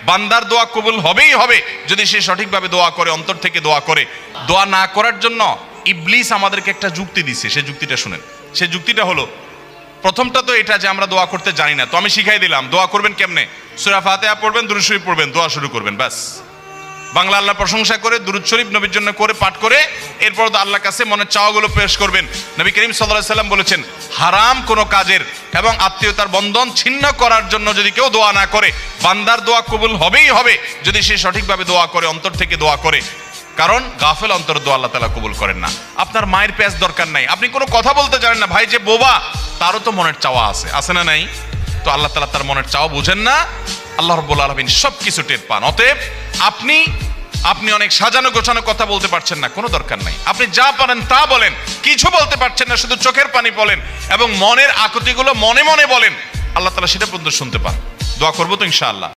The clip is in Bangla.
বান্দার দোয়া কবুল হবেই হবে যদি সে সঠিকভাবে দোয়া করে, অন্তর থেকে দোয়া করে। দোয়া না করার জন্য ইবলিস আমাদেরকে একটা যুক্তি দিচ্ছে, সেই যুক্তিটা শুনেন। সেই যুক্তিটা হলো, প্রথমটা তো এটা যে আমরা দোয়া করতে জানি না, তো আমি শিখাই দিলাম দোয়া করবেন কেমনে। সূরা ফাতিহা পড়বেন, দুরূদ শরীফ পড়বেন, দোয়া শুরু করবেন, ব্যাস। বাংলা আল্লাহ প্রশংসা করে দুরূদ শরীফ নবীর জন্য করে পাঠ করে এরপর তো আল্লাহর কাছে মনের চাওয়াগুলো পেশ করবেন। নবী করিম সাল্লাল্লাহু আলাইহি সাল্লাম বলেছেন, হারাম কোনো কাজের এবং আত্মীয়তার বন্ধন ছিন্ন করার জন্য যদি কেউ দোয়া না করে, বান্দার দোয়া কবুল হবেই হবে যদি সে সঠিকভাবে দোয়া করে, অন্তর থেকে দোয়া করে। কারণ গাফেল অন্তর দোয়া আল্লাহ তাআলা কবুল করেন না। আপনার মায়ের পেঁচ দরকার নাই, আপনি কোনো কথা বলতে জানেন না, ভাই যে বোবা, তারও তো মনের চাওয়া আছে, আছে না নাই? তো আল্লাহ তাআলা তার মনের চাওয়া বুঝেন না? আল্লাহ রাব্বুল আলামিন সবকিছু টের পান। অতএব আপনি অনেক সাজানো গোছানো কথা বলতে পারছেন না, কোনো দরকার নাই। আপনি যা পারেন তা বলেন, কিছু বলতে পারছেন না, শুধু চোখের পানি বলেন এবং মনের আকুতিগুলো মনে মনে বলেন, আল্লাহ তাআলা সেটা পর্যন্ত শুনতে পান। দোয়া করবো তো ইনশাআল্লাহ।